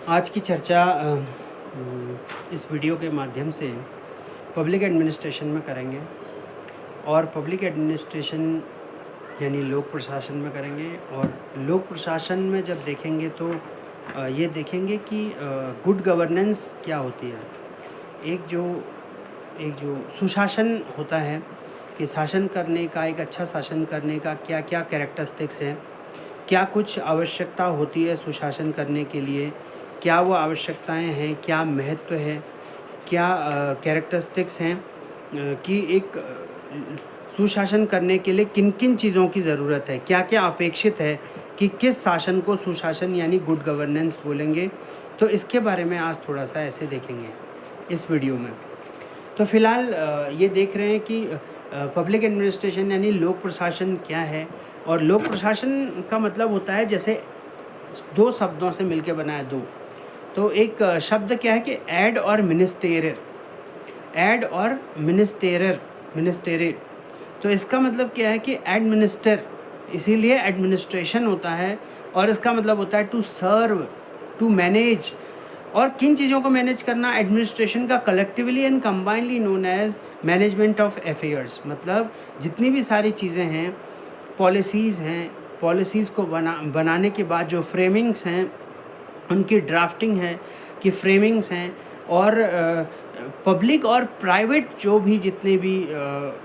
आज की चर्चा इस वीडियो के माध्यम से पब्लिक एडमिनिस्ट्रेशन में करेंगे और पब्लिक एडमिनिस्ट्रेशन यानी लोक प्रशासन में करेंगे। और लोक प्रशासन में जब देखेंगे तो ये देखेंगे कि गुड गवर्नेंस क्या होती है। एक जो सुशासन होता है कि शासन करने का, एक अच्छा शासन करने का क्या क्या कैरेक्टरिस्टिक्स हैं, क्या कुछ आवश्यकता होती है सुशासन करने के लिए, क्या वो आवश्यकताएं हैं, क्या महत्व है, क्या कैरेक्टरिस्टिक्स हैं कि एक सुशासन करने के लिए किन किन चीज़ों की ज़रूरत है, क्या क्या अपेक्षित है कि किस शासन को सुशासन यानी गुड गवर्नेंस बोलेंगे। तो इसके बारे में आज थोड़ा सा ऐसे देखेंगे इस वीडियो में। तो फ़िलहाल ये देख रहे हैं कि पब्लिक एडमिनिस्ट्रेशन यानी लोक प्रशासन क्या है। और लोक प्रशासन का मतलब होता है, जैसे दो शब्दों से मिलकर बना है, दो। तो एक शब्द क्या है कि एड और मिनिस्टेरियर, एड और मिनिस्टेरियर। तो इसका मतलब क्या है कि एडमिनिस्टर, इसीलिए एडमिनिस्ट्रेशन होता है। और इसका मतलब होता है टू सर्व, टू मैनेज। और किन चीज़ों को मैनेज करना? एडमिनिस्ट्रेशन का collectively and combinedly known as management of affairs. मतलब जितनी भी सारी चीज़ें हैं, पॉलिसीज़ हैं, पॉलिसीज़ को बनाने के बाद जो फ्रेमिंग्स हैं, उनकी ड्राफ्टिंग है कि फ्रेमिंग्स हैं, और पब्लिक और प्राइवेट जो भी जितने भी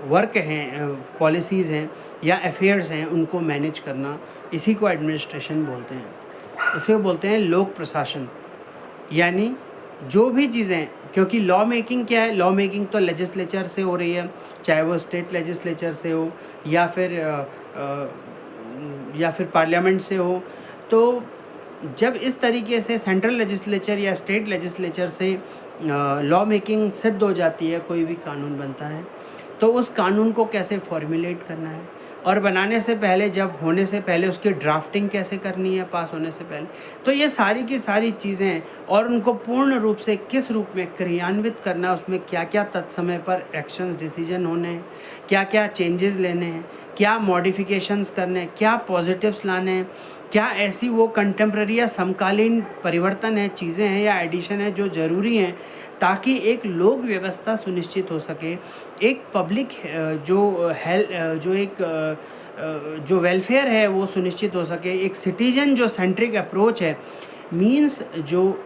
वर्क हैं, पॉलिसीज़ हैं या अफेयर्स हैं, उनको मैनेज करना, इसी को एडमिनिस्ट्रेशन बोलते हैं। इसे बोलते हैं लोक प्रशासन। यानी जो भी चीज़ें, क्योंकि लॉ मेकिंग क्या है, लॉ मेकिंग तो लेजिस्लेचर से हो रही है, चाहे वो स्टेट लेजिस्लेचर से हो या फिर पार्लियामेंट से हो। तो जब इस तरीके से सेंट्रल लेजिस्लेचर या स्टेट लेजिस्लेचर से लॉ मेकिंग सिद्ध हो जाती है, कोई भी कानून बनता है, तो उस कानून को कैसे फॉर्मुलेट करना है, और बनाने से पहले, जब होने से पहले उसकी ड्राफ्टिंग कैसे करनी है पास होने से पहले। तो ये सारी की सारी चीज़ें, और उनको पूर्ण रूप से किस रूप में क्रियान्वित करना, उसमें क्या क्या तत्समय पर एक्शंस, डिसीजन होने हैं, क्या क्या चेंजेस लेने हैं, क्या मॉडिफिकेशंस करने हैं, क्या पॉजिटिव्स लाने हैं, क्या ऐसी वो कंटेम्प्रेरी या समकालीन परिवर्तन है, चीज़ें हैं या एडिशन है जो ज़रूरी हैं, ताकि एक लोक व्यवस्था सुनिश्चित हो सके, एक पब्लिक जो वेलफेयर है वो सुनिश्चित हो सके, एक सिटीजन जो सेंट्रिक अप्रोच है, मीन्स जो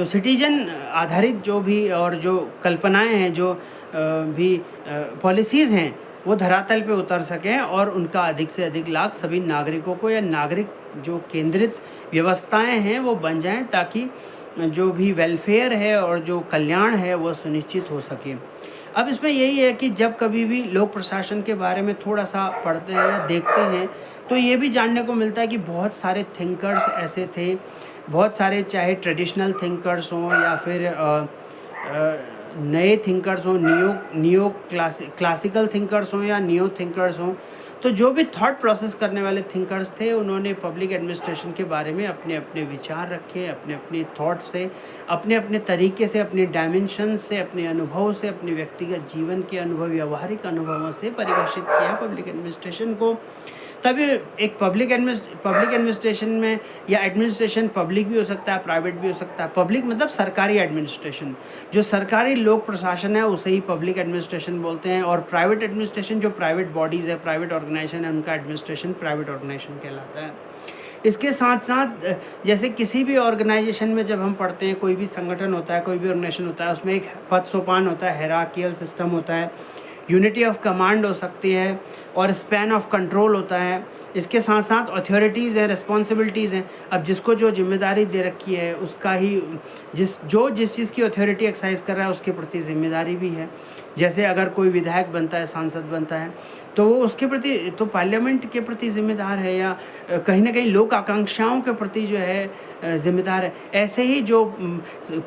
सिटीजन आधारित जो भी और जो कल्पनाएं हैं, जो भी पॉलिसीज़ हैं, वो धरातल पे उतर सकें और उनका अधिक से अधिक लाभ सभी नागरिकों को, या नागरिक जो केंद्रित व्यवस्थाएं हैं वो बन जाएं, ताकि जो भी वेलफेयर है और जो कल्याण है वो सुनिश्चित हो सके। अब इसमें यही है कि जब कभी भी लोक प्रशासन के बारे में थोड़ा सा पढ़ते हैं या देखते हैं, तो ये भी जानने को मिलता है कि बहुत सारे थिंकर्स ऐसे थे, बहुत सारे, चाहे ट्रेडिशनल थिंकर्स हों या फिर नए थिंकर्स हों, नियो क्लासिकल थिंकर्स हों या नियो थिंकर्स हों, तो जो भी थॉट प्रोसेस करने वाले थिंकर्स थे, उन्होंने पब्लिक एडमिनिस्ट्रेशन के बारे में अपने अपने विचार रखे, अपने अपने थॉट से, अपने अपने तरीके से, अपने डायमेंशन से, अपने अनुभव से, अपने व्यक्तिगत जीवन के अनुभव, व्यावहारिक अनुभवों से परिभाषित किया पब्लिक एडमिनिस्ट्रेशन को। तभी एक पब्लिक एडमिनिस्ट्रेशन में, या एडमिनिस्ट्रेशन पब्लिक भी हो सकता है, प्राइवेट भी हो सकता है। पब्लिक मतलब सरकारी एडमिनिस्ट्रेशन, जो सरकारी लोक प्रशासन है उसे ही पब्लिक एडमिनिस्ट्रेशन बोलते हैं। और प्राइवेट एडमिनिस्ट्रेशन जो प्राइवेट बॉडीज़ है, प्राइवेट ऑर्गेनाइजेशन है, उनका एडमिनिस्ट्रेशन प्राइवेट ऑर्गेनाइजेशन कहलाता है। इसके साथ साथ जैसे किसी भी ऑर्गेनाइजेशन में जब हम पढ़ते हैं, कोई भी संगठन होता है, कोई भी ऑर्गेनाइजेशन होता है, उसमें एक पद सोपान होता है, हायरार्कियल सिस्टम होता है, यूनिटी ऑफ कमांड हो सकती है, और स्पैन ऑफ कंट्रोल होता है। इसके साथ साथ अथॉरिटीज़ हैं, रिस्पॉन्सिबिलिटीज़ हैं। अब जिसको जो जिम्मेदारी दे रखी है, उसका ही जिस चीज़ की अथॉरिटी एक्सरसाइज कर रहा है, उसके प्रति जिम्मेदारी भी है। जैसे अगर कोई विधायक बनता है, सांसद बनता है, तो वो उसके प्रति, तो पार्लियामेंट के प्रति जिम्मेदार है, या कहीं ना कहीं लोक आकांक्षाओं के प्रति जो है जिम्मेदार है। ऐसे ही जो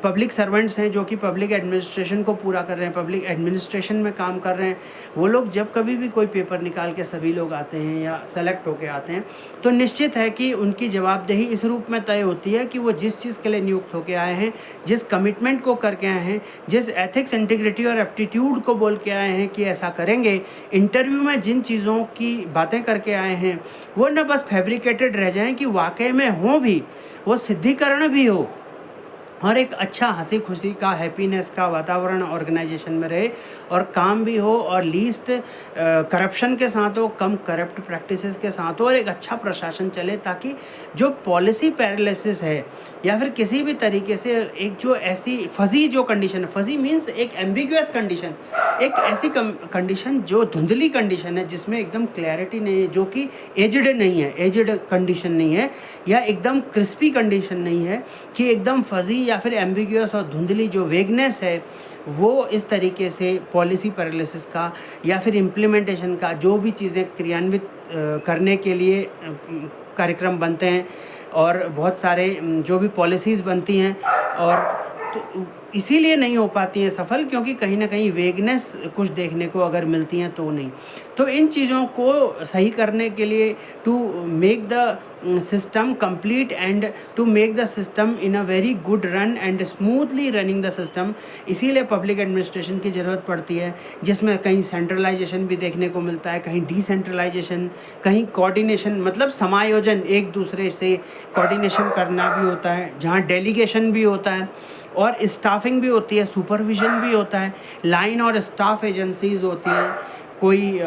पब्लिक सर्वेंट्स हैं, जो कि पब्लिक एडमिनिस्ट्रेशन को पूरा कर रहे हैं, पब्लिक एडमिनिस्ट्रेशन में काम कर रहे हैं, वो लोग जब कभी भी कोई पेपर निकाल के सभी लोग आते हैं या सेलेक्ट होके आते हैं, तो निश्चित है कि उनकी जवाबदेही इस रूप में तय होती है कि वो जिस चीज़ के लिए नियुक्त होके आए हैं, जिस कमिटमेंट को करके आए हैं, जिस एथिक्स, इंटीग्रिटी और एप्टीट्यूड को बोल के आए हैं कि ऐसा करेंगे, इंटरव्यू में जिन चीज़ों की बातें करके आए हैं वो न बस फैब्रिकेटेड रह जाएं कि वाकई में हो भी, वो सिद्धिकरण भी हो और एक अच्छा हंसी खुशी का, हैप्पीनेस का वातावरण ऑर्गेनाइजेशन में रहे और काम भी हो और लीस्ट करप्शन के साथ हो, कम करप्ट प्रैक्टिसेस के साथ हो और एक अच्छा प्रशासन चले, ताकि जो पॉलिसी पैरालिसिस है या फिर किसी भी तरीके से एक जो ऐसी फजी जो कंडीशन है, फजी मीन्स एक एम्बिगुअस कंडीशन, एक ऐसी कंडीशन जो धुंधली कंडीशन है जिसमें एकदम क्लैरिटी नहीं है, जो कि एजड नहीं है, एजड कंडीशन नहीं है या एकदम क्रिस्पी कंडीशन नहीं है कि एकदम फजी या फिर एम्बिगुअस और धुंधली जो वेगनेस है वो इस तरीके से पॉलिसी पैरालिसिस का या फिर इम्प्लीमेंटेशन का जो भी चीज़ें क्रियान्वित करने के लिए कार्यक्रम बनते हैं और बहुत सारे जो भी पॉलिसीज़ बनती हैं और तो इसीलिए नहीं हो पाती हैं सफल, क्योंकि कहीं ना कहीं वेगनेस कुछ देखने को अगर मिलती हैं तो नहीं। तो इन चीज़ों को सही करने के लिए to make the system complete and to make the system in a very good run and smoothly running the system, इसीलिए पब्लिक एडमिनिस्ट्रेशन की ज़रूरत पड़ती है, जिसमें कहीं सेंट्रलाइजेशन भी देखने को मिलता है, कहीं डिसेंट्रलाइजेशन, कहीं कोऑर्डिनेशन, मतलब समायोजन, एक दूसरे से कोऑर्डिनेशन करना भी होता है, जहाँ डेलीगेशन भी होता है और स्टाफिंग भी होती है, सुपरविजन भी होता है, लाइन और स्टाफ एजेंसीज़ होती हैं, कोई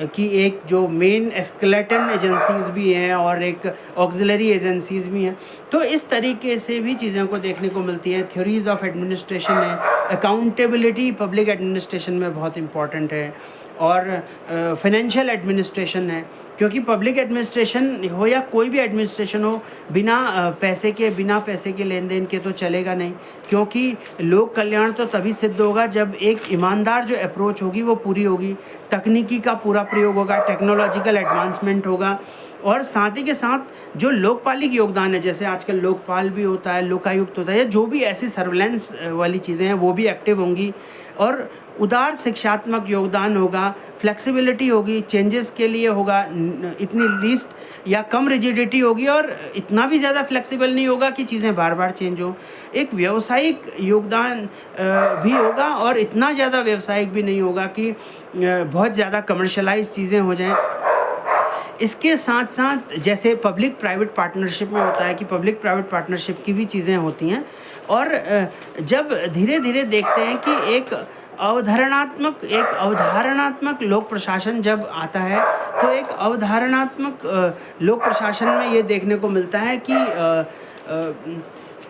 की एक जो मेन एस्केलेटन एजेंसीज़ भी हैं और एक ऑक्सिलरी एजेंसीज़ भी हैं। तो इस तरीके से भी चीज़ों को देखने को मिलती है। थ्योरीज ऑफ एडमिनिस्ट्रेशन है, अकाउंटेबिलिटी पब्लिक एडमिनिस्ट्रेशन में बहुत इम्पॉर्टेंट है और फाइनेंशियल एडमिनिस्ट्रेशन है, क्योंकि पब्लिक एडमिनिस्ट्रेशन हो या कोई भी एडमिनिस्ट्रेशन हो, बिना पैसे के लेन देन के तो चलेगा नहीं, क्योंकि लोक कल्याण तो तभी सिद्ध होगा जब एक ईमानदार जो अप्रोच होगी वो पूरी होगी, तकनीकी का पूरा प्रयोग होगा, टेक्नोलॉजिकल एडवांसमेंट होगा और साथ ही के साथ जो लोकपालिक योगदान है, जैसे आजकल लोकपाल भी होता है, लोकायुक्त होता है, जो भी ऐसी सर्विलेंस वाली चीज़ें हैं वो भी एक्टिव होंगी और उदार शिक्षात्मक योगदान होगा, फ्लेक्सिबिलिटी होगी, चेंजेस के लिए होगा, इतनी लीस्ट या कम रिजिडिटी होगी और इतना भी ज़्यादा फ्लेक्सिबल नहीं होगा कि चीज़ें बार बार चेंज हो। एक व्यावसायिक योगदान भी होगा और इतना ज़्यादा व्यावसायिक भी नहीं होगा कि बहुत ज़्यादा कमर्शलाइज चीज़ें हो जाएं। इसके साथ साथ जैसे पब्लिक प्राइवेट पार्टनरशिप में होता है कि पब्लिक प्राइवेट पार्टनरशिप की भी चीज़ें होती हैं और जब धीरे धीरे देखते हैं कि एक अवधारणात्मक लोक प्रशासन जब आता है तो एक अवधारणात्मक लोक प्रशासन में ये देखने को मिलता है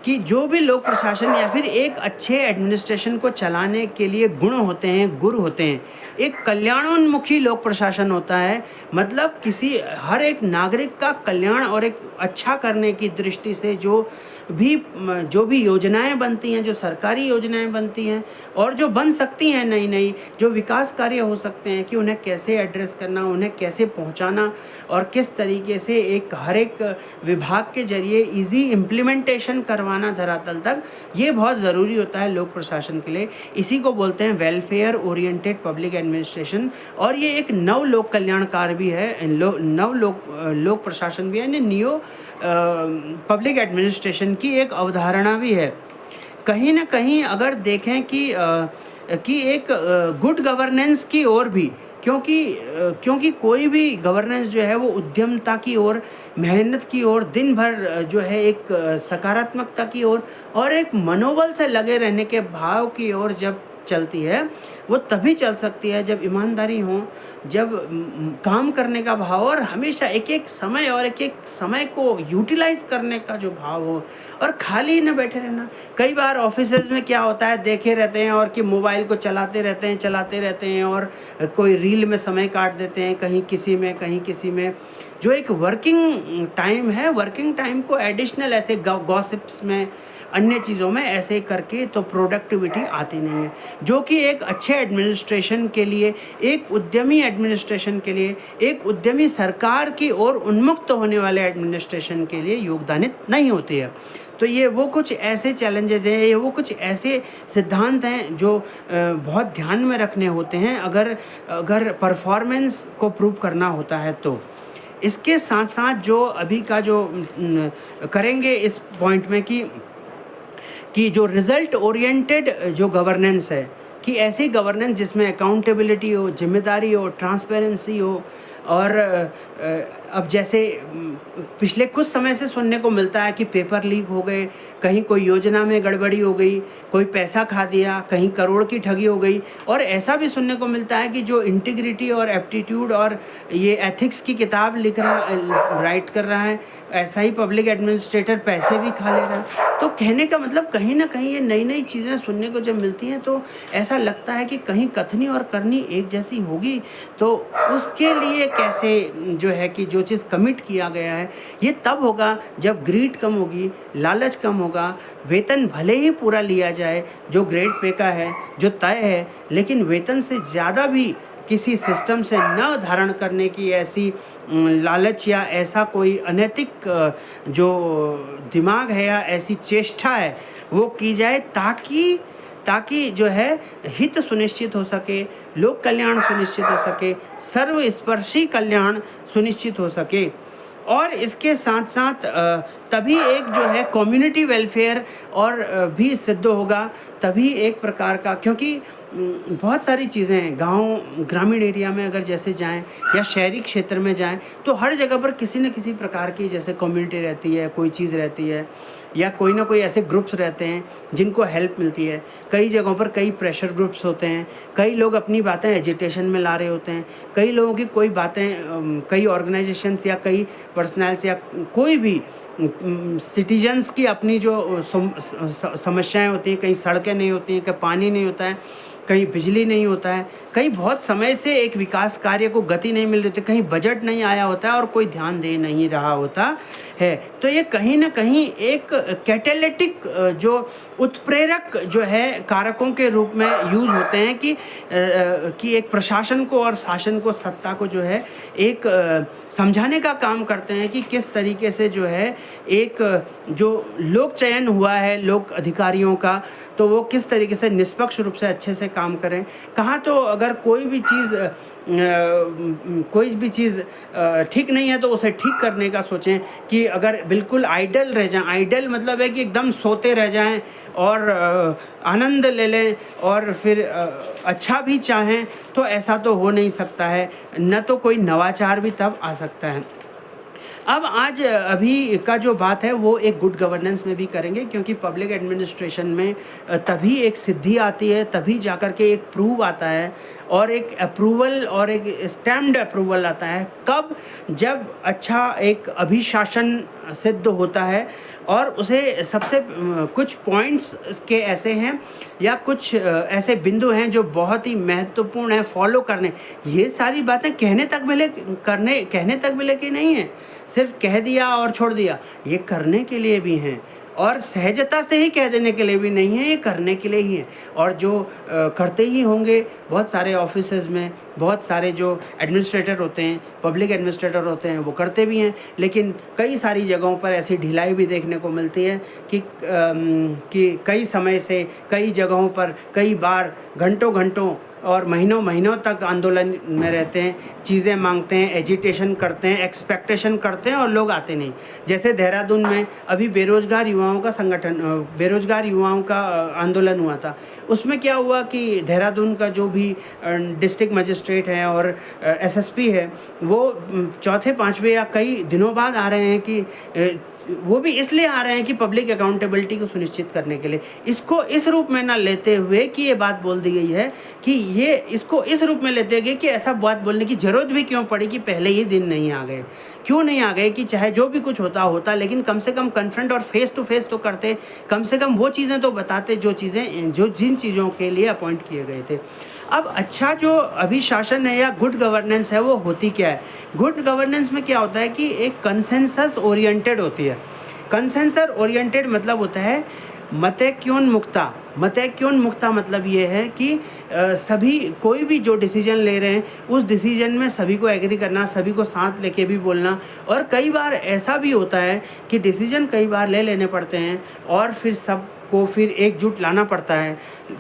कि जो भी लोक प्रशासन या फिर एक अच्छे एडमिनिस्ट्रेशन को चलाने के लिए गुण होते हैं, गुर होते हैं। एक कल्याणोन्मुखी लोक प्रशासन होता है, मतलब किसी हर एक नागरिक का कल्याण और एक अच्छा करने की दृष्टि से जो भी योजनाएं बनती हैं, जो सरकारी योजनाएं बनती हैं और जो बन सकती हैं नई नई जो विकास कार्य हो सकते हैं, कि उन्हें कैसे एड्रेस करना, उन्हें कैसे पहुंचाना और किस तरीके से एक हर एक विभाग के जरिए इजी इम्प्लीमेंटेशन करवाना धरातल तक, ये बहुत ज़रूरी होता है लोक प्रशासन के लिए। इसी को बोलते हैं वेलफेयर ओरिएंटेड पब्लिक एडमिनिस्ट्रेशन और ये एक नव लोक कल्याणकार भी है, नव लोक प्रशासन भी है, यानी नियो पब्लिक एडमिनिस्ट्रेशन की एक अवधारणा भी है। कहीं ना कहीं अगर देखें कि एक गुड गवर्नेंस की ओर भी, क्योंकि कोई भी गवर्नेंस जो है वो उद्यमता की ओर, मेहनत की ओर, दिन भर जो है एक सकारात्मकता की ओर और एक मनोबल से लगे रहने के भाव की ओर जब चलती है, वो तभी चल सकती है जब ईमानदारी हो, जब काम करने का भाव और हमेशा एक एक समय को यूटिलाइज करने का जो भाव हो और खाली न बैठे रहना। कई बार ऑफिसेज में क्या होता है, देखे रहते हैं और कि मोबाइल को चलाते रहते हैं और कोई रील में समय काट देते हैं, कहीं किसी में जो एक वर्किंग टाइम है, वर्किंग टाइम को एडिशनल ऐसे गॉसिप्स में, अन्य चीज़ों में ऐसे करके तो प्रोडक्टिविटी आती नहीं है, जो कि एक अच्छे एडमिनिस्ट्रेशन के लिए, एक उद्यमी एडमिनिस्ट्रेशन के लिए, एक उद्यमी सरकार की ओर उन्मुक्त होने वाले एडमिनिस्ट्रेशन के लिए योगदानित नहीं होती है। तो ये वो कुछ ऐसे चैलेंजेस हैं, ये वो कुछ ऐसे सिद्धांत हैं जो बहुत ध्यान में रखने होते हैं अगर परफॉर्मेंस को प्रूव करना होता है तो। इसके साथ साथ जो अभी का जो करेंगे इस पॉइंट में कि जो रिज़ल्ट ओरिएंटेड जो गवर्नेंस है, कि ऐसी गवर्नेंस जिसमें अकाउंटेबिलिटी हो, जिम्मेदारी हो, ट्रांसपेरेंसी हो। और अब जैसे पिछले कुछ समय से सुनने को मिलता है कि पेपर लीक हो गए, कहीं कोई योजना में गड़बड़ी हो गई, कोई पैसा खा दिया, कहीं करोड़ की ठगी हो गई। और ऐसा भी सुनने को मिलता है कि जो इंटीग्रिटी और एप्टीट्यूड और ये एथिक्स की किताब राइट कर रहा है, ऐसा ही पब्लिक एडमिनिस्ट्रेटर पैसे भी खा ले रहा है। तो कहने का मतलब कहीं ना कहीं ये नई नई चीज़ें सुनने को जब मिलती हैं तो ऐसा लगता है कि कहीं कथनी और करनी एक जैसी होगी। तो उसके लिए कैसे जो है कि जो चीज़ कमिट किया गया है ये तब होगा जब ग्रीड कम होगी, लालच कम होगा, वेतन भले ही पूरा लिया जाए जो ग्रेड पे का है, जो तय है, लेकिन वेतन से ज़्यादा भी किसी सिस्टम से न धारण करने की ऐसी लालच या ऐसा कोई अनैतिक जो दिमाग है या ऐसी चेष्टा है वो की जाए, ताकि जो है हित सुनिश्चित हो सके, लोक कल्याण सुनिश्चित हो सके, सर्वस्पर्शी कल्याण सुनिश्चित हो सके। और इसके साथ साथ तभी एक जो है कम्युनिटी वेलफेयर और भी सिद्ध होगा, तभी एक प्रकार का, क्योंकि बहुत सारी चीज़ें हैं गांव ग्रामीण एरिया में अगर जैसे जाएं या शहरी क्षेत्र में जाएं तो हर जगह पर किसी न किसी प्रकार की जैसे कम्युनिटी रहती है, कोई चीज़ रहती है या कोई ना कोई ऐसे ग्रुप्स रहते हैं जिनको हेल्प मिलती है। कई जगहों पर कई प्रेशर ग्रुप्स होते हैं, कई लोग अपनी बातें एजिटेशन में ला रहे होते हैं, कई लोगों की कोई बातें कई ऑर्गेनाइजेशंस या कई पर्सनल्स या कोई भी सिटीजन्स की अपनी जो समस्याएं होती हैं, कहीं सड़कें नहीं होती हैं, कहीं पानी नहीं होता है, कहीं बिजली नहीं होता है, कहीं बहुत समय से एक विकास कार्य को गति नहीं मिल रही होती, कहीं बजट नहीं आया होता है और कोई ध्यान दे नहीं रहा होता है। तो ये कहीं ना कहीं एक कैटेलिटिक जो उत्प्रेरक जो है कारकों के रूप में यूज होते हैं कि एक प्रशासन को और शासन को, सत्ता को जो है एक समझाने का काम करते हैं कि किस तरीके से जो है एक जो लोक चयन हुआ है लोक अधिकारियों का, तो वो किस तरीके से निष्पक्ष रूप से अच्छे से काम करें। कहाँ तो अगर कोई भी चीज़ ठीक नहीं है तो उसे ठीक करने का सोचें, कि अगर बिल्कुल आइडल रह जाएं, आइडल मतलब है कि एकदम सोते रह जाएं और आनंद ले लें और फिर अच्छा भी चाहें, तो ऐसा तो हो नहीं सकता है, न तो कोई नवाचार भी तब आ सकता है। अब आज अभी का जो बात है वो एक गुड गवर्नेंस में भी करेंगे, क्योंकि पब्लिक एडमिनिस्ट्रेशन में तभी एक सिद्धि आती है, तभी जाकर के एक प्रूव आता है और एक अप्रूवल और एक स्टैम्प्ड अप्रूवल आता है। कब? जब अच्छा एक अभिशासन सिद्ध होता है और उसे सबसे कुछ पॉइंट्स इसके ऐसे हैं या कुछ ऐसे बिंदु हैं जो बहुत ही महत्वपूर्ण है फॉलो करने। ये सारी बातें कहने तक भी लेके नहीं है, सिर्फ कह दिया और छोड़ दिया, ये करने के लिए भी हैं और सहजता से ही कह देने के लिए भी नहीं है, ये करने के लिए ही है। और जो करते ही होंगे बहुत सारे ऑफिसेज में, बहुत सारे जो एडमिनिस्ट्रेटर होते हैं, पब्लिक एडमिनिस्ट्रेटर होते हैं, वो करते भी हैं, लेकिन कई सारी जगहों पर ऐसी ढिलाई भी देखने को मिलती है कि कई समय से कई जगहों पर कई बार घंटों और महीनों तक आंदोलन में रहते हैं, चीज़ें मांगते हैं, एजिटेशन करते हैं, एक्सपेक्टेशन करते हैं और लोग आते नहीं। जैसे देहरादून में अभी बेरोजगार युवाओं का आंदोलन हुआ था। उसमें क्या हुआ कि देहरादून का जो भी डिस्ट्रिक्ट मजिस्ट्रेट है और एसएसपी है, वो चौथे पाँचवें या कई दिनों बाद आ रहे हैं कि वो भी इसलिए आ रहे हैं कि पब्लिक अकाउंटेबिलिटी को सुनिश्चित करने के लिए। इसको इस रूप में ना लेते हुए कि ये बात बोल दी गई है कि इसको इस रूप में लेते गए कि ऐसा बात बोलने की ज़रूरत भी क्यों पड़ी कि पहले ही दिन नहीं आ गए, क्यों नहीं आ गए, कि चाहे जो भी कुछ होता लेकिन कम से कम कन्फ्रंट और फेस टू फेस तो करते, कम से कम वो चीज़ें तो बताते जिन चीज़ों के लिए अपॉइंट किए गए थे। अब अच्छा जो अभिशासन है या गुड गवर्नेंस है वो होती क्या है? गुड गवर्नेंस में क्या होता है कि एक कंसेंसस ओरिएंटेड होती है। कंसेंसस ओरिएंटेड मतलब होता है मतैक्योन्मुक्ता। मतैक्योन्मुक्ता मतलब ये है कि सभी कोई भी जो डिसीजन ले रहे हैं उस डिसीजन में सभी को एग्री करना, सभी को साथ लेके भी बोलना। और कई बार ऐसा भी होता है कि डिसीजन कई बार ले लेने पड़ते हैं और फिर सबको फिर एकजुट लाना पड़ता है।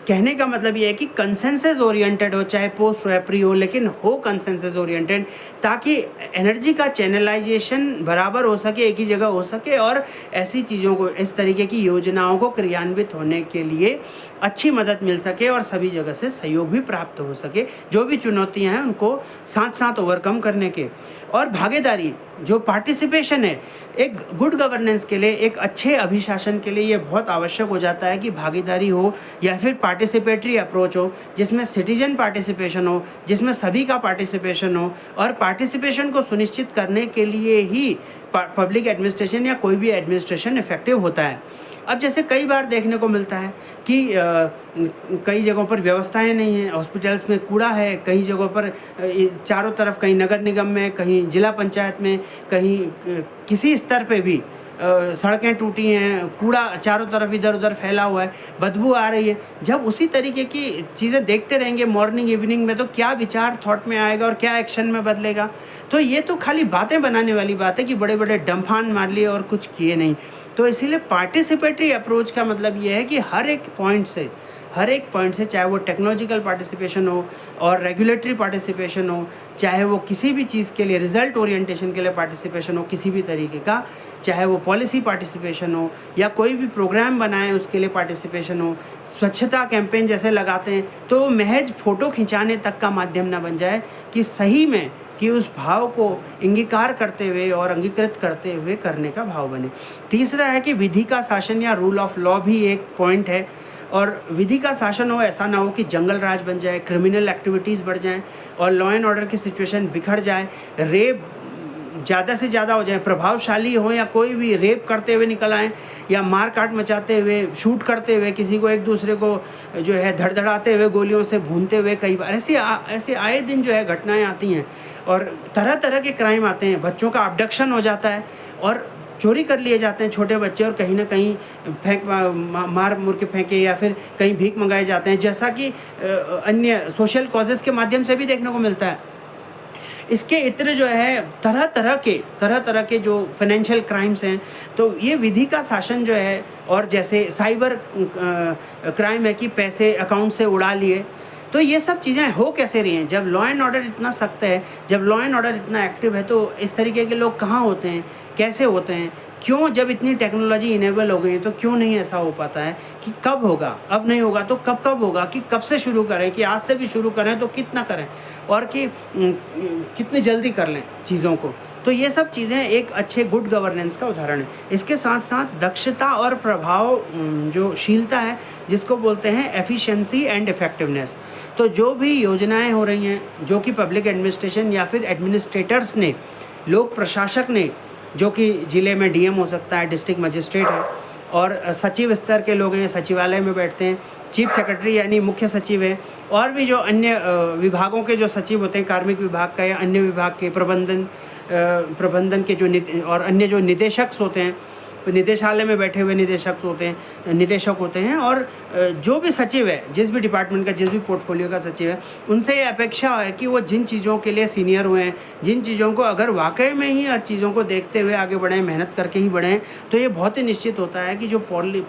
कहने का मतलब ये है कि कंसेंसस ओरिएंटेड हो, चाहे पोस्ट हो या प्री हो, लेकिन हो कंसेंसस ओरिएंटेड, ताकि एनर्जी का चैनलाइजेशन बराबर हो सके, एक ही जगह हो सके और ऐसी चीज़ों को, इस तरीके की योजनाओं को क्रियान्वित होने के लिए अच्छी मदद मिल सके और सभी जगह से सहयोग भी प्राप्त हो सके, जो भी चुनौतियां हैं उनको साथ साथ ओवरकम करने के। और भागीदारी, जो पार्टिसिपेशन है, एक गुड गवर्नेंस के लिए, एक अच्छे अभिशासन के लिए ये बहुत आवश्यक हो जाता है कि भागीदारी हो या फिर पार्टिसिपेटरी अप्रोच हो, जिसमें सिटीजन पार्टिसिपेशन हो, जिसमें सभी का पार्टिसिपेशन हो। और पार्टिसिपेशन को सुनिश्चित करने के लिए ही पब्लिक एडमिनिस्ट्रेशन या कोई भी एडमिनिस्ट्रेशन इफेक्टिव होता है। अब जैसे कई बार देखने को मिलता है कि कई जगहों पर व्यवस्थाएं नहीं हैं, हॉस्पिटल्स में कूड़ा है, कई जगहों पर चारों तरफ, कहीं नगर निगम में, कहीं जिला पंचायत में, कहीं किसी स्तर पे भी सड़कें टूटी हैं, कूड़ा चारों तरफ इधर उधर फैला हुआ है, बदबू आ रही है। जब उसी तरीके की चीज़ें देखते रहेंगे मॉर्निंग इवनिंग में, तो क्या विचार थॉट में आएगा और क्या एक्शन में बदलेगा? तो ये तो खाली बातें बनाने वाली बात है कि बड़े बड़े डंफान मार लिए और कुछ किए नहीं। तो इसीलिए पार्टिसिपेटरी अप्रोच का मतलब ये है कि हर एक पॉइंट से, चाहे वो टेक्नोलॉजिकल पार्टिसिपेशन हो और रेगुलेटरी पार्टिसिपेशन हो, चाहे वो किसी भी चीज़ के लिए रिजल्ट ओरिएंटेशन के लिए पार्टिसिपेशन हो किसी भी तरीके का, चाहे वो पॉलिसी पार्टिसिपेशन हो या कोई भी प्रोग्राम बनाए उसके लिए पार्टिसिपेशन हो, स्वच्छता कैंपेन जैसे लगाते हैं, तो महज फ़ोटो खिंचाने तक का माध्यम ना बन जाए, कि सही में कि उस भाव को अंगीकार करते हुए और अंगीकृत करते हुए करने का भाव बने। तीसरा है कि विधि का शासन या रूल ऑफ लॉ भी एक पॉइंट है। और विधि का शासन हो, ऐसा ना हो कि जंगल राज बन जाए, क्रिमिनल एक्टिविटीज़ बढ़ जाएं और लॉ एंड ऑर्डर की सिचुएशन बिखर जाए, रेप ज़्यादा से ज़्यादा हो जाए, प्रभावशाली हो या कोई भी रेप करते हुए निकल आएँ या मार काट मचाते हुए, शूट करते हुए, किसी को एक दूसरे को जो है धड़धड़ाते हुए, गोलियों से भूनते हुए, कई बार ऐसे आए दिन जो है घटनाएं आती हैं और तरह तरह के क्राइम आते हैं। बच्चों का अबडक्शन हो जाता है और चोरी कर लिए जाते हैं छोटे बच्चे, और कहीं ना कहीं मार मुर के फेंके या फिर कहीं भीख मंगाए जाते हैं, जैसा कि अन्य सोशल कॉजेज़ के माध्यम से भी देखने को मिलता है। इसके इतने जो है तरह तरह के जो फाइनेंशियल क्राइम्स हैं, तो ये विधि का शासन जो है, और जैसे साइबर क्राइम है कि पैसे अकाउंट से उड़ा लिए, तो ये सब चीज़ें हो कैसे रही हैं? जब लॉ एंड ऑर्डर इतना सख्त है, जब लॉ एंड ऑर्डर इतना एक्टिव है, तो इस तरीके के लोग कहाँ होते हैं, कैसे होते हैं, क्यों? जब इतनी टेक्नोलॉजी इनेबल हो गई है तो क्यों नहीं ऐसा हो पाता है कि कब होगा, अब नहीं होगा तो कब होगा, कि कब से शुरू करें, कि आज से भी शुरू करें तो कितना करें, और कि कितनी जल्दी कर लें चीज़ों को। तो ये सब चीज़ें एक अच्छे गुड गवर्नेंस का उदाहरण है। इसके साथ साथ दक्षता और प्रभाव जो शीलता है, जिसको बोलते हैं एफिशिएंसी एंड इफेक्टिवनेस। तो जो भी योजनाएं हो रही हैं, जो कि पब्लिक एडमिनिस्ट्रेशन या फिर एडमिनिस्ट्रेटर्स ने, लोक प्रशासक ने, जो कि ज़िले में डीएम हो सकता है, डिस्ट्रिक्ट मजिस्ट्रेट है, और सचिव स्तर के लोग हैं, सचिवालय में बैठते हैं, चीफ सेक्रेटरी यानी मुख्य सचिव है, और भी जो अन्य विभागों के जो सचिव होते हैं, कार्मिक विभाग का या अन्य विभाग के प्रबंधन के जो और अन्य जो निदेशक होते हैं, निदेशालय में बैठे हुए निदेशक होते हैं, और जो भी सचिव है, जिस भी डिपार्टमेंट का, जिस भी पोर्टफोलियो का सचिव है, उनसे ये अपेक्षा है कि वो जिन चीज़ों के लिए सीनियर हुए हैं, जिन चीज़ों को अगर वाकई में ही हर चीज़ों को देखते हुए आगे बढ़ें, मेहनत करके ही बढ़ें, तो ये बहुत ही निश्चित होता है कि जो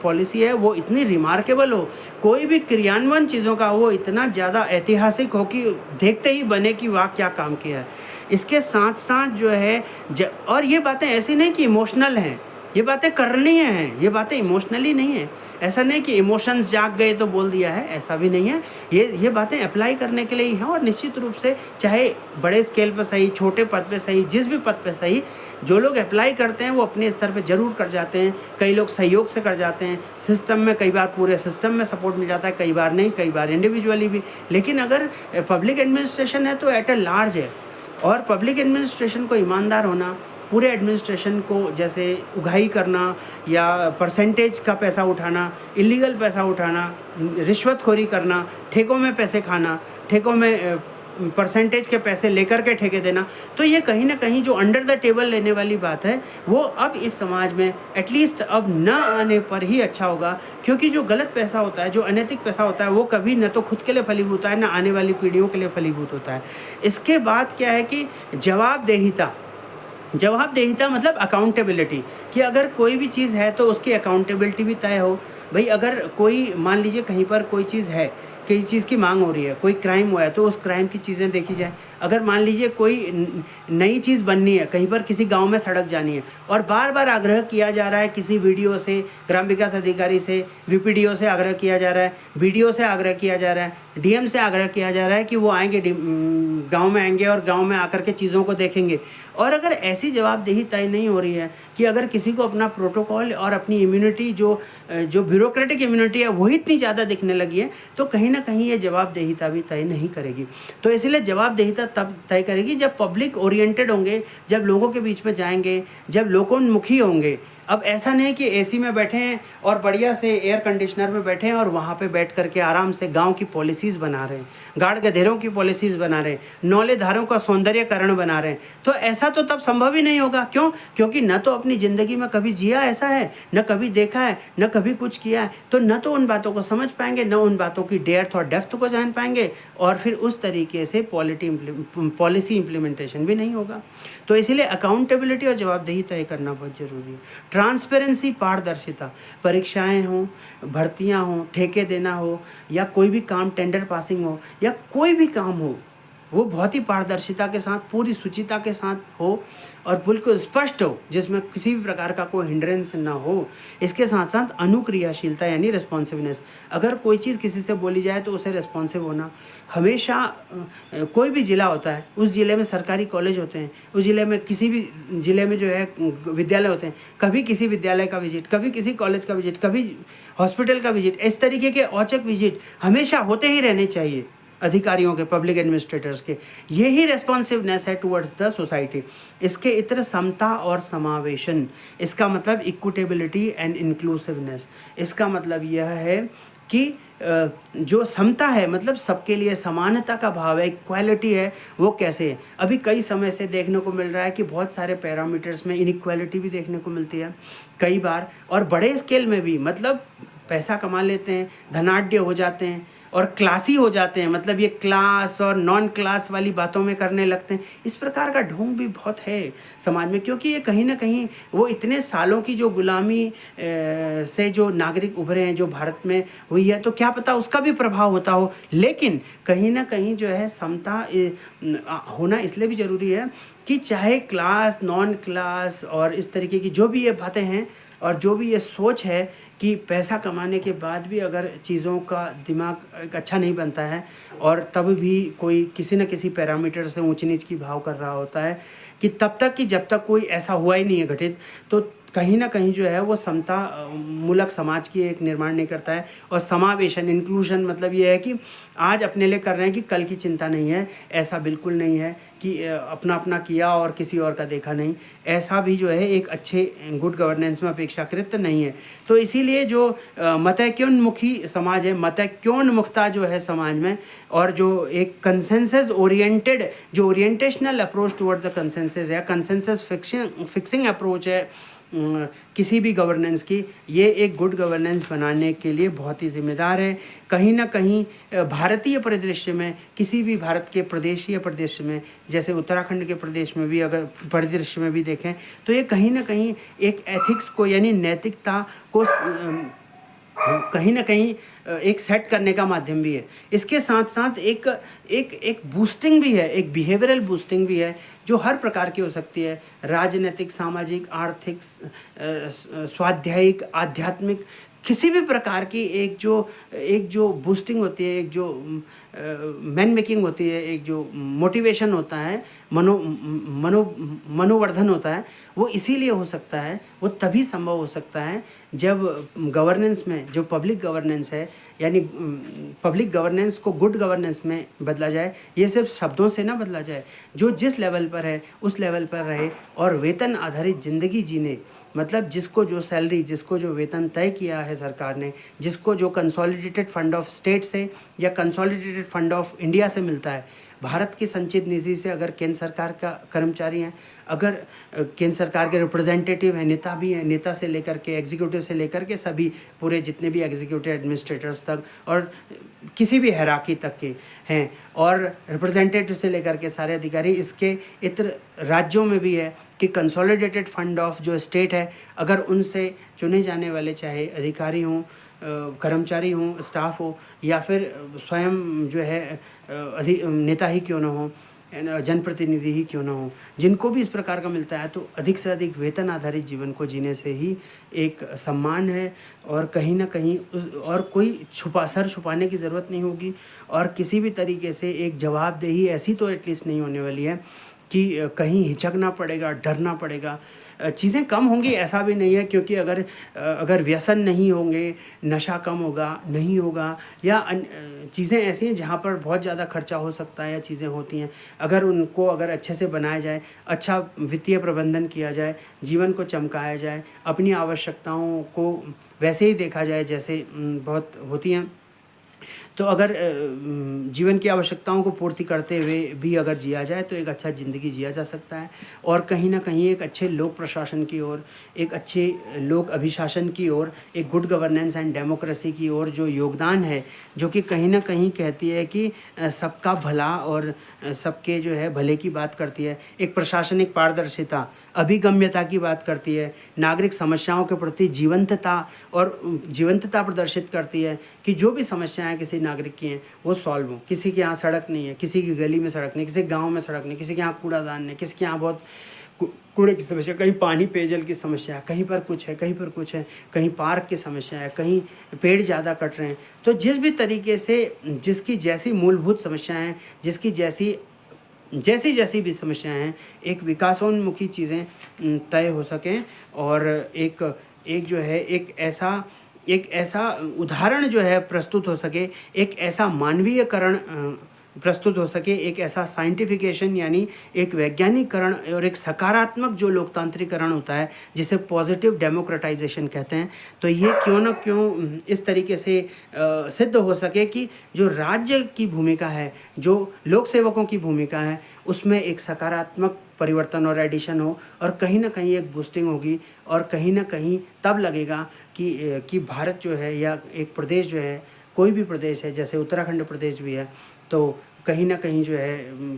पॉलिसी है वो इतनी रिमार्केबल हो, कोई भी क्रियान्वयन चीज़ों का वो इतना ज़्यादा ऐतिहासिक हो कि देखते ही बने कि वाह क्या काम किया है। इसके साथ साथ जो है और ये बातें ऐसी नहीं कि इमोशनल हैं, ये बातें करनी हैं, ये बातें इमोशनली नहीं है। ऐसा नहीं कि इमोशंस जाग गए तो बोल दिया है, ऐसा भी नहीं है। ये बातें अप्लाई करने के लिए ही हैं, और निश्चित रूप से चाहे बड़े स्केल पर सही, छोटे पद पे सही, जिस भी पद पे सही, जो लोग अप्लाई करते हैं वो अपने स्तर पे ज़रूर कर जाते हैं। कई लोग सहयोग से कर जाते हैं, सिस्टम में कई बार पूरे सिस्टम में सपोर्ट मिल जाता है, कई बार नहीं, कई बार इंडिविजुअली भी। लेकिन अगर पब्लिक एडमिनिस्ट्रेशन है तो एट ए लार्ज है, और पब्लिक एडमिनिस्ट्रेशन को ईमानदार होना, पूरे एडमिनिस्ट्रेशन को जैसे उगाही करना या परसेंटेज का पैसा उठाना, इलीगल पैसा उठाना, रिश्वतखोरी करना, ठेकों में पैसे खाना, ठेकों में परसेंटेज के पैसे लेकर के ठेके देना, तो ये कहीं ना कहीं जो अंडर द टेबल लेने वाली बात है, वो अब इस समाज में एटलीस्ट अब न आने पर ही अच्छा होगा। क्योंकि जो गलत पैसा होता है, जो अनैतिक पैसा होता है, वो कभी न तो खुद के लिए फलीभूत होता है, न आने वाली पीढ़ियों के लिए फलीभूत होता है। इसके बाद क्या है कि जवाबदेहिता मतलब अकाउंटेबिलिटी, कि अगर कोई भी चीज़ है तो उसकी अकाउंटेबिलिटी भी तय हो। भाई अगर कोई मान लीजिए कहीं पर कोई चीज़ है, किसी चीज़ की मांग हो रही है, कोई क्राइम हुआ है, तो उस क्राइम की चीज़ें देखी जाए। अगर मान लीजिए कोई नई चीज़ बननी है, कहीं पर किसी गांव में सड़क जानी है और बार बार आग्रह किया जा रहा है, किसी वीडियो से, ग्राम विकास अधिकारी से, वीपीडीओ से आग्रह किया जा रहा है, बीडीओ से आग्रह किया जा रहा है, डीएम से आग्रह किया जा रहा है कि वो आएंगे, गांव में आएंगे और गांव में आकर के चीज़ों को देखेंगे, और अगर ऐसी जवाबदेही तय नहीं हो रही है कि अगर किसी को अपना प्रोटोकॉल और अपनी इम्यूनिटी जो ब्यूरोक्रेटिक इम्यूनिटी है वही इतनी ज़्यादा दिखने लगी है, तो कहीं ना कहीं ये जवाबदेहिता भी तय नहीं करेगी। तो इसलिए जवाबदेहिता तब तय करेगी जब पब्लिक ओरिएंटेड होंगे, जब लोगों के बीच में जाएंगे, जब लोकोन्मुखी होंगे। अब ऐसा नहीं कि एसी में बैठे हैं और बढ़िया से एयर कंडीशनर में बैठे हैं और वहाँ पे बैठ करके आराम से गांव की पॉलिसीज़ बना रहे हैं, गाड़ गधेरों की पॉलिसीज़ बना रहे हैं, नौलेधारों का सौंदर्यकरण बना रहे हैं। तो ऐसा तो तब संभव ही नहीं होगा। क्यों? क्योंकि न तो अपनी ज़िंदगी में कभी जिया ऐसा है, न कभी देखा है, न कभी कुछ किया है, तो न तो उन बातों को समझ पाएंगे, न उन बातों की डेप्थ और डेप्थ को जान पाएंगे, और फिर उस तरीके से पॉलिसी इम्प्लीमेंटेशन भी नहीं होगा। तो इसीलिए अकाउंटेबिलिटी और जवाबदेही तय करना बहुत ज़रूरी है। ट्रांसपेरेंसी, पारदर्शिता, परीक्षाएं हों, भर्तियां हों, ठेके देना हो, या कोई भी काम, टेंडर पासिंग हो, या कोई भी काम हो, वो बहुत ही पारदर्शिता के साथ, पूरी शुचिता के साथ हो और बिल्कुल स्पष्ट हो, जिसमें किसी भी प्रकार का कोई हिंड्रेंस ना हो। इसके साथ साथ अनुक्रियाशीलता यानी रिस्पॉन्सिवनेस। अगर कोई चीज़ किसी से बोली जाए तो उसे रिस्पॉन्सिव होना। हमेशा कोई भी ज़िला होता है, उस ज़िले में सरकारी कॉलेज होते हैं, उस ज़िले में किसी भी ज़िले में जो है विद्यालय होते हैं, कभी किसी विद्यालय का विजिट, कभी किसी कॉलेज का विजिट, कभी हॉस्पिटल का विजिट, इस तरीके के औचक विजिट हमेशा होते ही रहने चाहिए अधिकारियों के, पब्लिक एडमिनिस्ट्रेटर्स के। यही रेस्पॉन्सिवनेस है टुवर्ड्स द सोसाइटी। इसके इतर समता और समावेशन, इसका मतलब इक्विटेबिलिटी एंड इंक्लूसिवनेस। इसका मतलब यह है कि जो समता है, मतलब सबके लिए समानता का भाव है, इक्वालिटी है, वो कैसे है। अभी कई समय से देखने को मिल रहा है कि बहुत सारे पैरामीटर्स में इनइक्वालिटी भी देखने को मिलती है कई बार, और बड़े स्केल में भी। मतलब पैसा कमा लेते हैं, धनाढ्य हो जाते हैं और क्लासी हो जाते हैं, मतलब ये क्लास और नॉन क्लास वाली बातों में करने लगते हैं। इस प्रकार का ढोंग भी बहुत है समाज में, क्योंकि ये कहीं ना कहीं वो इतने सालों की जो गुलामी से जो नागरिक उभरे हैं, जो भारत में हुई है, तो क्या पता उसका भी प्रभाव होता हो। लेकिन कहीं ना कहीं जो है समता होना इसलिए भी ज़रूरी है कि चाहे क्लास, नॉन क्लास और इस तरीके की जो भी ये बातें हैं और जो भी ये सोच है कि पैसा कमाने के बाद भी अगर चीज़ों का दिमाग अच्छा नहीं बनता है, और तब भी कोई किसी न किसी पैरामीटर से ऊंच नीच की भाव कर रहा होता है, कि तब तक कि जब तक कोई ऐसा हुआ ही नहीं है घटित, तो कहीं ना कहीं जो है वो समता मूलक समाज की एक निर्माण नहीं करता है। और समावेशन, इंक्लूजन, मतलब ये है कि आज अपने लिए कर रहे हैं कि कल की चिंता नहीं है। ऐसा बिल्कुल नहीं है कि अपना अपना किया और किसी और का देखा नहीं। ऐसा भी जो है एक अच्छे गुड गवर्नेंस में अपेक्षाकृत नहीं है। तो इसीलिए जो मतैक्योन्मुखी समाज है, मतैक्योन्मुखता जो है समाज में, और जो एक कंसेंसस ओरिएंटेड, जो orientational approach toward the consensus है, कंसेंसस फिक्सिंग अप्रोच है किसी भी गवर्नेंस की, ये एक गुड गवर्नेंस बनाने के लिए बहुत ही जिम्मेदार है। कहीं ना कहीं भारतीय परिदृश्य में, किसी भी भारत के प्रदेशीय परिदृश्य में, जैसे उत्तराखंड के प्रदेश में भी अगर परिदृश्य में भी देखें, तो ये कहीं ना कहीं एक एथिक्स को यानी नैतिकता को कहीं ना कहीं एक सेट करने का माध्यम भी है। इसके साथ साथ एक बूस्टिंग भी है, एक बिहेवियरल बूस्टिंग भी है, जो हर प्रकार की हो सकती है। राजनीतिक, सामाजिक, आर्थिक, स्वाध्यायिक, आध्यात्मिक, किसी भी प्रकार की एक जो बूस्टिंग होती है, एक जो मैन मेकिंग होती है, एक जो मोटिवेशन होता है, मनोवर्धन होता है, वो इसीलिए हो सकता है, वो तभी संभव हो सकता है जब गवर्नेंस में, जो पब्लिक गवर्नेंस है, यानी पब्लिक गवर्नेंस को गुड गवर्नेंस में बदला जाए। ये सिर्फ शब्दों से ना बदला जाए, जो जिस लेवल पर है उस लेवल पर रहे और वेतन आधारित ज़िंदगी जीने। मतलब जिसको जो सैलरी, जिसको जो वेतन तय किया है सरकार ने, जिसको जो कंसोलिडेटेड फंड ऑफ स्टेट से या कंसोलिडेटेड फंड ऑफ इंडिया से मिलता है, भारत की संचित निधि से, अगर केंद्र सरकार का कर्मचारी हैं, अगर केंद्र सरकार के रिप्रेजेंटेटिव हैं, नेता भी हैं, नेता से लेकर के एग्जीक्यूटिव से लेकर के सभी पूरे जितने भी एग्जीक्यूटिव एडमिनिस्ट्रेटर्स तक और किसी भी हैराकी तक के हैं, और रिप्रेजेंटेटिव से लेकर के सारे अधिकारी, इसके इतर राज्यों में भी है कि कंसोलिडेटेड फंड ऑफ जो स्टेट है, अगर उनसे चुने जाने वाले चाहे अधिकारी हों, कर्मचारी हों, स्टाफ हो, या फिर स्वयं जो है नेता ही क्यों ना हो, जनप्रतिनिधि ही क्यों ना हो, जिनको भी इस प्रकार का मिलता है तो अधिक से अधिक वेतन आधारित जीवन को जीने से ही एक सम्मान है। और कहीं ना कहीं और कोई सर छुपाने की ज़रूरत नहीं होगी, और किसी भी तरीके से एक जवाबदेही ऐसी तो एटलीस्ट नहीं होने वाली है कि कहीं हिचकना पड़ेगा, डरना पड़ेगा। चीज़ें कम होंगी ऐसा भी नहीं है, क्योंकि अगर व्यसन नहीं होंगे, नशा कम होगा नहीं होगा, या चीज़ें ऐसी हैं जहाँ पर बहुत ज़्यादा खर्चा हो सकता है या चीज़ें होती हैं, अगर अच्छे से बनाया जाए, अच्छा वित्तीय प्रबंधन किया जाए, जीवन को चमकाया जाए, अपनी आवश्यकताओं को वैसे ही देखा जाए जैसे बहुत होती हैं, तो अगर जीवन की आवश्यकताओं को पूर्ति करते हुए भी अगर जिया जाए तो एक अच्छा ज़िंदगी जिया जा सकता है। और कहीं ना कहीं एक अच्छे लोक प्रशासन की ओर, एक अच्छे लोक अभिशासन की ओर, एक गुड गवर्नेंस एंड डेमोक्रेसी की ओर जो योगदान है, जो कि कहीं ना कहीं कहती है कि सबका भला और सबके जो है भले की बात करती है, एक प्रशासनिक पारदर्शिता, अभिगम्यता की बात करती है, नागरिक समस्याओं के प्रति जीवंतता प्रदर्शित करती है कि जो भी समस्याएं किसी नागरिक की हैं वो सॉल्व हो। किसी के यहाँ सड़क नहीं है, किसी की गली में सड़क नहीं, किसी गांव में सड़क नहीं, किसी के यहाँ कूड़ादान नहीं, किसी के यहाँ बहुत कूड़े की समस्या, कहीं पानी पेयजल की समस्या है, कहीं पर कुछ है, कहीं पर कुछ है, कहीं पार्क की समस्या है, कहीं पेड़ ज़्यादा कट रहे हैं। तो जिस भी तरीके से जिसकी जैसी मूलभूत समस्याएं हैं, जिसकी जैसी भी समस्याएं हैं, एक विकासोन्मुखी चीज़ें तय हो सकें, और एक जो है एक ऐसा उदाहरण जो है प्रस्तुत हो सके, एक ऐसा मानवीयकरण प्रस्तुत हो सके, एक ऐसा साइंटिफिकेशन यानी एक वैज्ञानिककरण और एक सकारात्मक जो लोकतांत्रिकरण होता है जिसे पॉजिटिव डेमोक्रेटाइजेशन कहते हैं, तो ये क्यों ना क्यों इस तरीके से सिद्ध हो सके कि जो राज्य की भूमिका है, जो लोक सेवकों की भूमिका है, उसमें एक सकारात्मक परिवर्तन और एडिशन हो, और कहीं ना कहीं एक बूस्टिंग होगी, और कहीं ना कहीं तब लगेगा कि भारत जो है या एक प्रदेश जो है, कोई भी प्रदेश है, जैसे उत्तराखंड प्रदेश भी है, तो कहीं ना कहीं जो है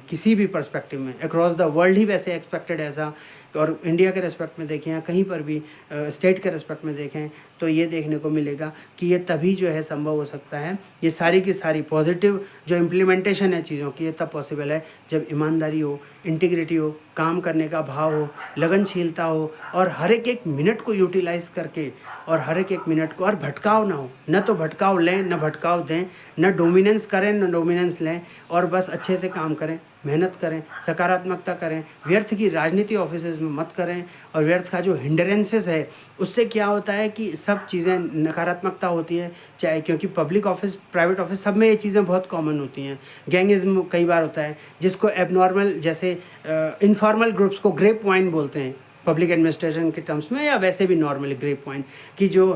किसी भी पर्सपेक्टिव में अक्रॉस द वर्ल्ड ही वैसे एक्सपेक्टेड ऐसा, और इंडिया के रेस्पेक्ट में देखें या कहीं पर भी स्टेट के रेस्पेक्ट में देखें, तो ये देखने को मिलेगा कि ये तभी जो है संभव हो सकता है, ये सारी की सारी पॉजिटिव जो इम्प्लीमेंटेशन है चीज़ों की, ये तब पॉसिबल है जब ईमानदारी हो, इंटीग्रिटी हो, काम करने का भाव हो, लगनशीलता हो, और हर एक मिनट को यूटिलाइज करके, और हर एक मिनट को, और भटकाव ना हो, न तो भटकाव लें न भटकाव दें, न डोमिनेंस करें न डोमिनेंस लें, और बस अच्छे से काम करें, मेहनत करें, सकारात्मकता करें, व्यर्थ की राजनीति ऑफिसेज में मत करें, और व्यर्थ का जो हिंडरेंसेस है उससे क्या होता है कि सब चीज़ें नकारात्मकता होती है, चाहे क्योंकि पब्लिक ऑफिस, प्राइवेट ऑफिस, सब में ये चीज़ें बहुत कॉमन होती हैं। गैंगिज्म कई बार होता है, जिसको एबनॉर्मल, जैसे इनफॉर्मल ग्रुप्स को ग्रे पॉइंट बोलते हैं पब्लिक एडमिनिस्ट्रेशन के टर्म्स में, या वैसे भी नॉर्मली ग्रे पॉइंट, कि जो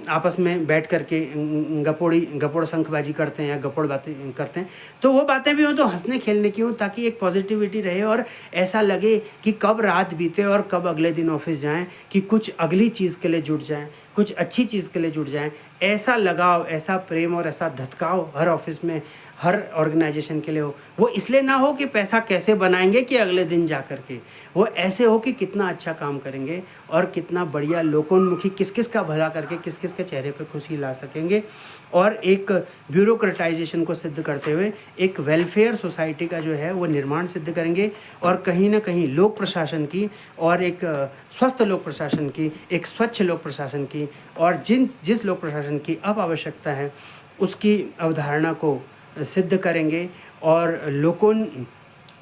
आपस में बैठ करके गपोड़ शंखबाजी करते हैं या गपोड़ बातें करते हैं, तो वो बातें भी हों तो हंसने खेलने की हों, ताकि एक पॉजिटिविटी रहे और ऐसा लगे कि कब रात बीते और कब अगले दिन ऑफिस जाएं, कि कुछ अगली चीज़ के लिए जुट जाएं, कुछ अच्छी चीज़ के लिए जुट जाएं। ऐसा लगाव, ऐसा प्रेम और ऐसा धतकाव हर ऑफिस में, हर ऑर्गेनाइजेशन के लिए हो। वो इसलिए ना हो कि पैसा कैसे बनाएंगे कि अगले दिन जा कर के, वो ऐसे हो कि कितना अच्छा काम करेंगे और कितना बढ़िया लोकोन्मुखी, किस किस का भला करके किस किस के चेहरे पे खुशी ला सकेंगे, और एक ब्यूरोक्रेटाइजेशन को सिद्ध करते हुए एक वेलफेयर सोसाइटी का जो है वो निर्माण सिद्ध करेंगे, और कहीं ना कहीं लोक प्रशासन की, और एक स्वस्थ लोक प्रशासन की, एक स्वच्छ लोक प्रशासन की, और जिस लोक प्रशासन की अब आवश्यकता है उसकी अवधारणा को सिद्ध करेंगे, और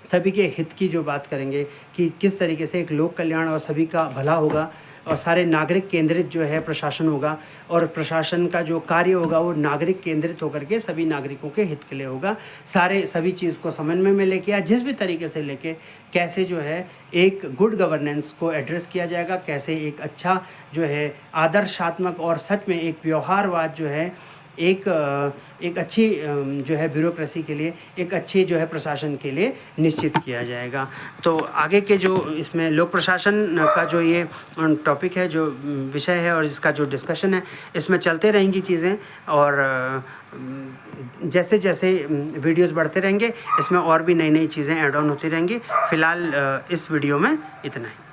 सभी के हित की जो बात करेंगे कि किस तरीके से एक लोक कल्याण और सभी का भला होगा, और सारे नागरिक केंद्रित जो है प्रशासन होगा, और प्रशासन का जो कार्य होगा वो नागरिक केंद्रित होकर के सभी नागरिकों के हित के लिए होगा। सभी चीज़ को समन्वय में लेके, या जिस भी तरीके से लेके, कैसे जो है एक गुड गवर्नेंस को एड्रेस किया जाएगा, कैसे एक अच्छा जो है आदर्शात्मक और सच में एक व्यवहारवाद जो है एक अच्छी जो है ब्यूरोक्रेसी के लिए, एक अच्छे जो है प्रशासन के लिए निश्चित किया जाएगा। तो आगे के जो इसमें लोक प्रशासन का जो ये टॉपिक है, जो विषय है और इसका जो डिस्कशन है, इसमें चलते रहेंगी चीज़ें, और जैसे जैसे वीडियोस बढ़ते रहेंगे इसमें और भी नई नई चीज़ें ऐड ऑन होती रहेंगी। फ़िलहाल इस वीडियो में इतना ही।